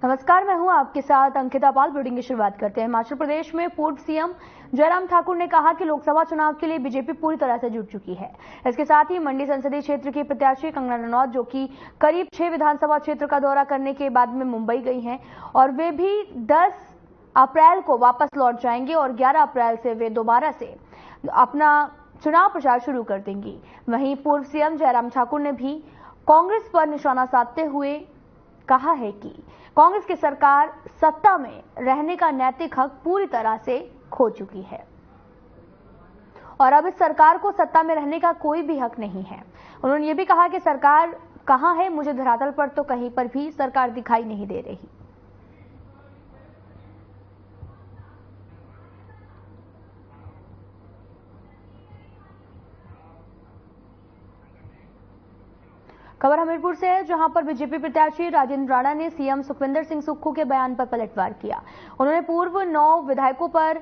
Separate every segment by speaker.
Speaker 1: नमस्कार, मैं हूं आपके साथ अंकिता पाल। ब्रीडिंग की शुरुआत करते हैं। हिमाचल प्रदेश में पूर्व सीएम जयराम ठाकुर ने कहा कि लोकसभा चुनाव के लिए बीजेपी पूरी तरह से जुट चुकी है। इसके साथ ही मंडी संसदीय क्षेत्र की प्रत्याशी कंगना रनौत, जो कि करीब 6 विधानसभा क्षेत्र का दौरा करने के बाद में मुंबई गई हैं और वे भी 10 अप्रैल को वापस लौट जाएंगे और 11 अप्रैल से वे दोबारा से अपना चुनाव प्रचार शुरू कर देंगी। वहीं पूर्व सीएम जयराम ठाकुर ने भी कांग्रेस पर निशाना साधते हुए कहा है कि कांग्रेस की सरकार सत्ता में रहने का नैतिक हक पूरी तरह से खो चुकी है और अब इस सरकार को सत्ता में रहने का कोई भी हक नहीं है। उन्होंने ये भी कहा कि सरकार कहां है, मुझे धरातल पर तो कहीं पर भी सरकार दिखाई नहीं दे रही। खबर हमीरपुर से है, जहां पर बीजेपी प्रत्याशी राजेंद्र राणा ने सीएम सुखविंदर सिंह सुक्खू के बयान पर पलटवार किया। उन्होंने पूर्व 9 विधायकों पर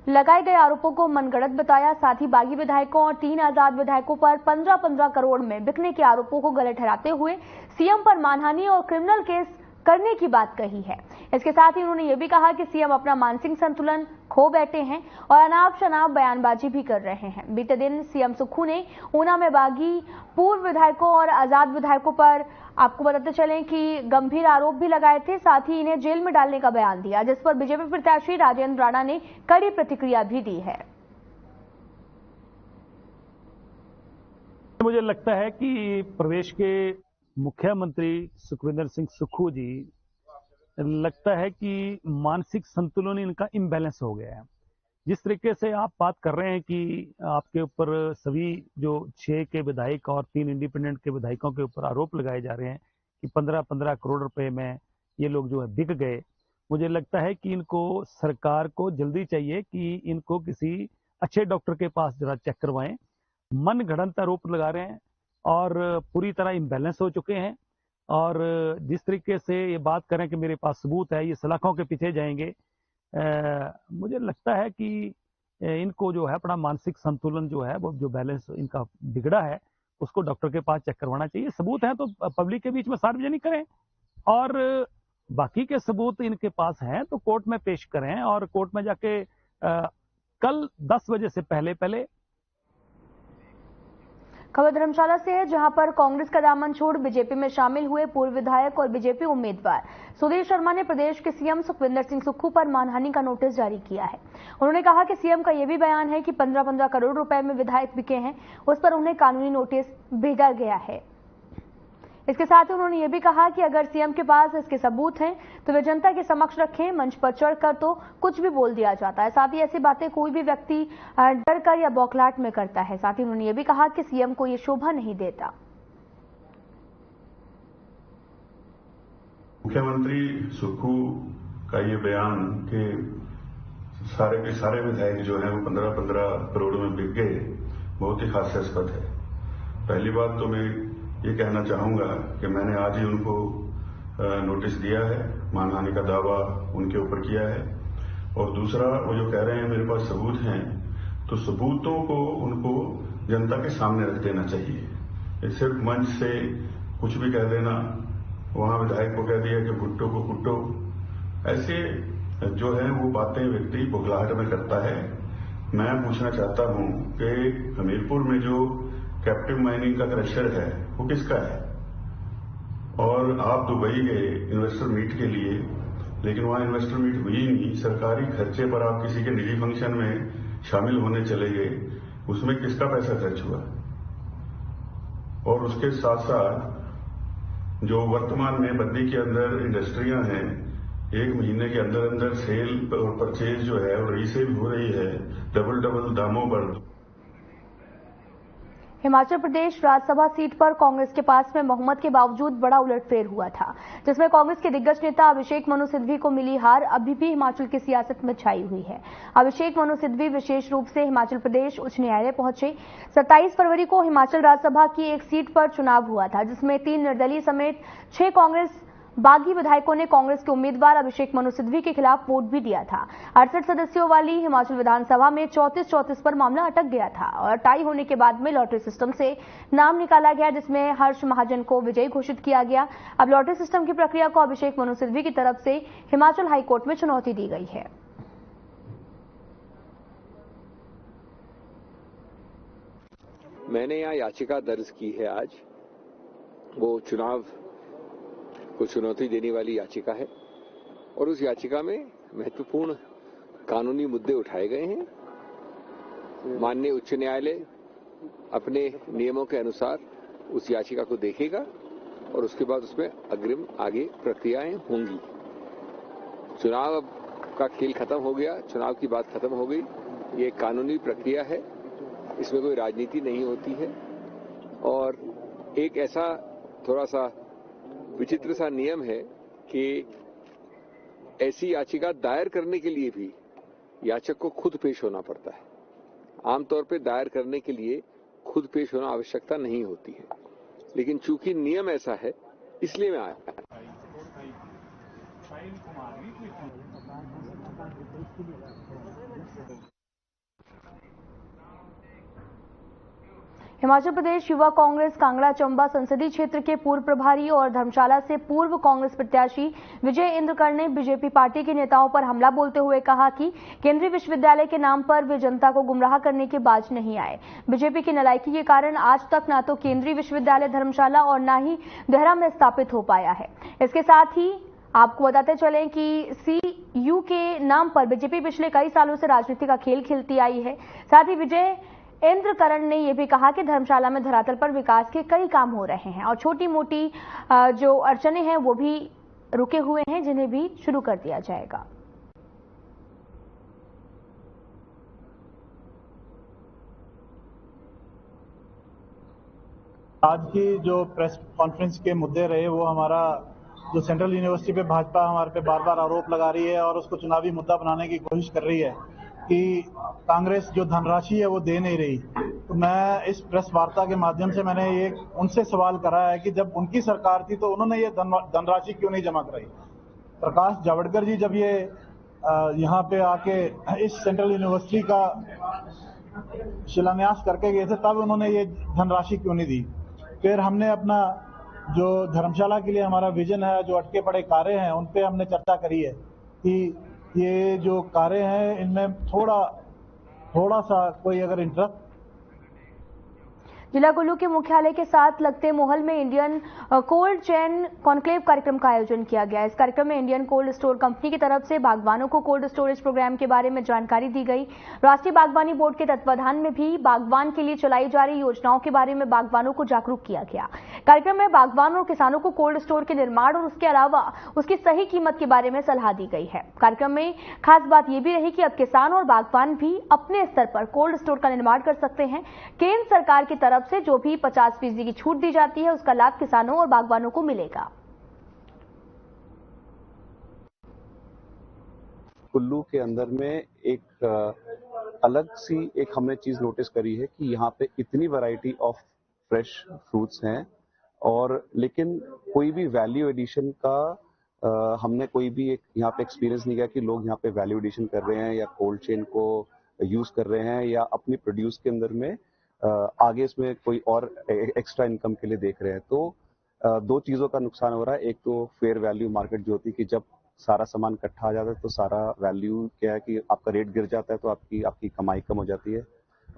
Speaker 1: लगाए गए आरोपों को मनगढ़ंत बताया। साथ ही बागी विधायकों और 3 आजाद विधायकों पर 15-15 करोड़ में बिकने के आरोपों को गलत ठहराते हुए सीएम पर मानहानि और क्रिमिनल केस करने की बात कही है। इसके साथ ही उन्होंने ये भी कहा कि सीएम अपना मानसिक संतुलन खो बैठे हैं और अनाप शनाप बयानबाजी भी कर रहे हैं। बीते दिन सीएम सुक्खू ने ऊना में बागी पूर्व विधायकों और आजाद विधायकों पर आपको बताते चलें कि गंभीर आरोप भी लगाए थे। साथ ही इन्हें जेल में डालने का बयान दिया, जिस पर बीजेपी प्रत्याशी राजेंद्र राणा ने कड़ी प्रतिक्रिया भी दी है।
Speaker 2: मुझे लगता है कि प्रदेश के मुख्यमंत्री सुखविंदर सिंह सुक्खू जी, लगता है कि मानसिक संतुलन इनका इम्बैलेंस हो गया है। जिस तरीके से आप बात कर रहे हैं कि आपके ऊपर सभी जो 6 के विधायक और 3 इंडिपेंडेंट के विधायकों के ऊपर आरोप लगाए जा रहे हैं कि 15-15 करोड़ रुपए में ये लोग जो है बिक गए। मुझे लगता है कि इनको सरकार को जल्दी चाहिए कि इनको किसी अच्छे डॉक्टर के पास जरा चेक करवाएं। मन गढ़ंत आरोप लगा रहे हैं और पूरी तरह इम्बैलेंस हो चुके हैं। और जिस तरीके से ये बात करें कि मेरे पास सबूत है, ये सलाखों के पीछे जाएंगे। मुझे लगता है कि इनको जो है अपना मानसिक संतुलन जो है वो जो बैलेंस इनका बिगड़ा है उसको डॉक्टर के पास चेक करवाना चाहिए। सबूत है तो पब्लिक के बीच में सार्वजनिक करें और बाकी के सबूत इनके पास हैं तो कोर्ट में पेश करें और कोर्ट में जाके कल 10 बजे से पहले
Speaker 1: खबर धर्मशाला से है, जहां पर कांग्रेस का दामन छोड़ बीजेपी में शामिल हुए पूर्व विधायक और बीजेपी उम्मीदवार सुधीर शर्मा ने प्रदेश के सीएम सुखविंदर सिंह सुक्खू पर मानहानि का नोटिस जारी किया है। उन्होंने कहा कि सीएम का यह भी बयान है कि 15-15 करोड़ रुपए में विधायक बिके हैं, उस पर उन्हें कानूनी नोटिस भेजा गया है। इसके साथ ही उन्होंने ये भी कहा कि अगर सीएम के पास इसके सबूत हैं तो वे जनता के समक्ष रखें। मंच पर चढ़कर तो कुछ भी बोल दिया जाता है। साथ ही ऐसी बातें कोई भी व्यक्ति डर कर या बौखलाहट में करता है। साथ ही उन्होंने ये भी कहा कि सीएम को ये शोभा नहीं देता।
Speaker 3: मुख्यमंत्री सुक्खू का ये बयान कि सारे के सारे विधायक जो हैं वो 15-15 करोड़ में बिक गए, बहुत ही हास्यास्पद है। पहली बात तो मैं ये कहना चाहूंगा कि मैंने आज ही उनको नोटिस दिया है, मानहानि का दावा उनके ऊपर किया है। और दूसरा, वो जो कह रहे हैं मेरे पास सबूत हैं, तो सबूतों को उनको जनता के सामने रख देना चाहिए। सिर्फ मंच से कुछ भी कह देना, वहां विधायक को कह दिया कि भुट्टो को कुट्टो, ऐसे जो है वो बातें व्यक्ति बौखलाहट में करता है। मैं पूछना चाहता हूं कि हमीरपुर में जो कैप्टिव माइनिंग का क्रशर है वो किसका है? और आप दुबई गए इन्वेस्टर मीट के लिए, लेकिन वहां इन्वेस्टर मीट हुई नहीं। सरकारी खर्चे पर आप किसी के निजी फंक्शन में शामिल होने चले गए, उसमें किसका पैसा खर्च हुआ? और उसके साथ साथ जो वर्तमान में बद्दी के अंदर इंडस्ट्रियां हैं, 1 महीने के अंदर अंदर सेल और परचेज जो है और रीसेल हो रही है डबल दामों पर।
Speaker 1: हिमाचल प्रदेश राज्यसभा सीट पर कांग्रेस के पास में बहुमत के बावजूद बड़ा उलटफेर हुआ था, जिसमें कांग्रेस के दिग्गज नेता अभिषेक मनु सिंघवी को मिली हार अभी भी हिमाचल की सियासत में छाई हुई है। अभिषेक मनु सिंघवी विशेष रूप से हिमाचल प्रदेश उच्च न्यायालय पहुंचे। 27 फरवरी को हिमाचल राज्यसभा की एक सीट पर चुनाव हुआ था, जिसमें 3 निर्दलीय समेत 6 कांग्रेस बागी विधायकों ने कांग्रेस के उम्मीदवार अभिषेक मनु सिंघवी के खिलाफ वोट भी दिया था। 68 सदस्यों वाली हिमाचल विधानसभा में 34-34 पर मामला अटक गया था और टाई होने के बाद में लॉटरी सिस्टम से नाम निकाला गया, जिसमें हर्ष महाजन को विजयी घोषित किया गया। अब लॉटरी सिस्टम की प्रक्रिया को अभिषेक मनु सिंघवी की तरफ से हिमाचल हाईकोर्ट में चुनौती दी गई है।
Speaker 4: मैंने यहाँ याचिका दर्ज की है आज। वो चुनाव को चुनौती देने वाली याचिका है और उस याचिका में महत्वपूर्ण कानूनी मुद्दे उठाए गए हैं। माननीय उच्च न्यायालय अपने नियमों के अनुसार उस याचिका को देखेगा और उसके बाद उसमें अग्रिम आगे प्रक्रियाएं होंगी। चुनाव का खेल खत्म हो गया, चुनाव की बात खत्म हो गई। ये एक कानूनी प्रक्रिया है, इसमें कोई राजनीति नहीं होती है। और एक ऐसा थोड़ा सा विचित्र सा नियम है कि ऐसी याचिका दायर करने के लिए भी याचक को खुद पेश होना पड़ता है। आमतौर पर दायर करने के लिए खुद पेश होना आवश्यकता नहीं होती है, लेकिन चूंकि नियम ऐसा है इसलिए मैं आया।
Speaker 1: हिमाचल प्रदेश युवा कांग्रेस कांगड़ा चंबा संसदीय क्षेत्र के पूर्व प्रभारी और धर्मशाला से पूर्व कांग्रेस प्रत्याशी विजय इंद्रकर ने बीजेपी पार्टी के नेताओं पर हमला बोलते हुए कहा कि केंद्रीय विश्वविद्यालय के नाम पर वे जनता को गुमराह करने के बाज नहीं आए। बीजेपी की नालायकी के कारण आज तक न तो केंद्रीय विश्वविद्यालय धर्मशाला और न ही देहरा में स्थापित हो पाया है। इसके साथ ही आपको बताते चलें कि CU के नाम पर बीजेपी पिछले कई सालों से राजनीति का खेल खेलती आई है। साथ ही विजय इंद्रकरण ने यह भी कहा कि धर्मशाला में धरातल पर विकास के कई काम हो रहे हैं और छोटी मोटी जो अड़चने हैं वो भी रुके हुए हैं, जिन्हें भी शुरू कर दिया जाएगा।
Speaker 5: आज की जो प्रेस कॉन्फ्रेंस के मुद्दे रहे वो हमारा जो सेंट्रल यूनिवर्सिटी पे भाजपा हमारे पे बार बार आरोप लगा रही है और उसको चुनावी मुद्दा बनाने की कोशिश कर रही है कि कांग्रेस जो धनराशि है वो दे नहीं रही। तो मैं इस प्रेस वार्ता के माध्यम से मैंने ये उनसे सवाल करा है कि जब उनकी सरकार थी तो उन्होंने ये धनराशि क्यों नहीं जमा कराई। प्रकाश जावड़ेकर जी जब ये यहाँ पे आके इस सेंट्रल यूनिवर्सिटी का शिलान्यास करके गए थे तब उन्होंने ये धनराशि क्यों नहीं दी। फिर हमने अपना जो धर्मशाला के लिए हमारा विजन है, जो अटके पड़े कार्य हैं, उन पे हमने चर्चा करी है कि ये जो कार्य हैं इनमें थोड़ा सा कोई अगर इंटरेस्ट।
Speaker 1: जिला कुल्लू के मुख्यालय के साथ लगते मोहल में इंडियन कोल्ड चेन कॉन्क्लेव कार्यक्रम का आयोजन किया गया। इस कार्यक्रम में इंडियन कोल्ड स्टोर कंपनी की तरफ से बागवानों को कोल्ड स्टोरेज प्रोग्राम के बारे में जानकारी दी गई। राष्ट्रीय बागवानी बोर्ड के तत्वाधान में भी बागवान के लिए चलाई जा रही योजनाओं के बारे में बागवानों को जागरूक किया गया। कार्यक्रम में बागवानों और किसानों को कोल्ड स्टोर के निर्माण और उसके अलावा उसकी सही कीमत के बारे में सलाह दी गई है। कार्यक्रम में खास बात यह भी रही कि अब किसान और बागवान भी अपने स्तर पर कोल्ड स्टोर का निर्माण कर सकते हैं। केंद्र सरकार की तरफ से जो भी 50% की छूट दी जाती है उसका लाभ किसानों और बागवानों को मिलेगा।
Speaker 6: कुल्लू के अंदर में एक अलग सी एक हमने चीज नोटिस करी है कि यहाँ पे इतनी वैरायटी ऑफ फ्रेश फ्रूट्स हैं और लेकिन कोई भी वैल्यू एडिशन का हमने कोई भी एक यहाँ पे एक्सपीरियंस नहीं किया कि लोग यहाँ पे वैल्यू एडिशन कर रहे हैं या कोल्ड चेन को यूज कर रहे हैं या अपनी प्रोड्यूस के अंदर में आगे इसमें कोई और एक्स्ट्रा इनकम के लिए देख रहे हैं। तो दो चीजों का नुकसान हो रहा है। एक तो फेयर वैल्यू मार्केट जो होती है कि जब सारा सामान इकट्ठा आ जाता है तो सारा वैल्यू क्या है कि आपका रेट गिर जाता है तो आपकी कमाई कम हो जाती है।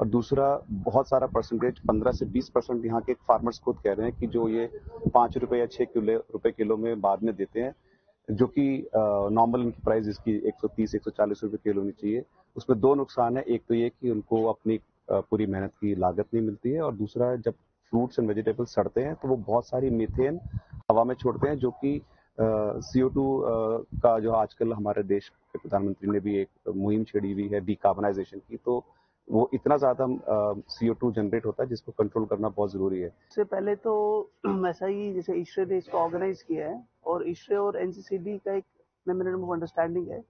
Speaker 6: और दूसरा बहुत सारा परसेंटेज 15 से 20% यहाँ के फार्मर्स खुद कह रहे हैं कि जो ये 5 रुपए या 6 रुपए किलो में बाद में देते हैं, जो कि नॉर्मल इनकी प्राइस इसकी 130-140 रुपए किलो होनी चाहिए। उसमें दो नुकसान है। एक तो ये कि उनको अपनी पूरी मेहनत की लागत नहीं मिलती है और दूसरा जब फ्रूट्स एंड वेजिटेबल्स सड़ते हैं तो वो बहुत सारी मीथेन हवा में छोड़ते हैं, जो कि CO2 का जो आजकल हमारे देश के प्रधानमंत्री ने भी एक मुहिम छेड़ी हुई है डिकार्बनाइजेशन की, तो वो इतना ज्यादा CO2 जनरेट होता है जिसको कंट्रोल करना बहुत जरूरी है।
Speaker 7: इससे पहले तो ऐसा ही जैसे ISRE ने इसको ऑर्गेनाइज किया है और ISRE और NCCD का एक मेमोरेंडम ऑफ अंडरस्टैंडिंग है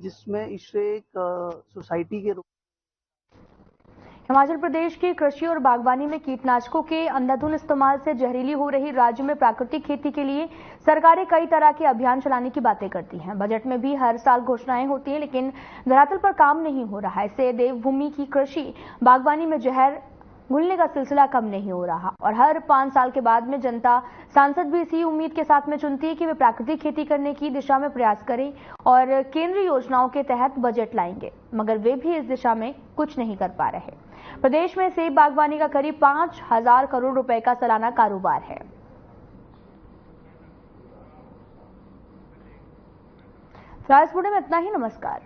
Speaker 7: जिसमें ISRE एक सोसाइटी के रूप
Speaker 1: हिमाचल प्रदेश की कृषि और बागवानी में कीटनाशकों के अंधाधुंध इस्तेमाल से जहरीली हो रही राज्य में प्राकृतिक खेती के लिए सरकारें कई तरह के अभियान चलाने की बातें करती हैं। बजट में भी हर साल घोषणाएं होती हैं, लेकिन धरातल पर काम नहीं हो रहा है। इससे देवभूमि की कृषि बागवानी में जहर घुलने का सिलसिला कम नहीं हो रहा और हर 5 साल के बाद में जनता सांसद भी इसी उम्मीद के साथ में चुनती है कि वे प्राकृतिक खेती करने की दिशा में प्रयास करें और केंद्रीय योजनाओं के तहत बजट लाएंगे, मगर वे भी इस दिशा में कुछ नहीं कर पा रहे। प्रदेश में सेब बागवानी का करीब 5,000 करोड़ रुपए का सालाना कारोबार है। फिलहाल इस वीडियो में इतना ही। नमस्कार।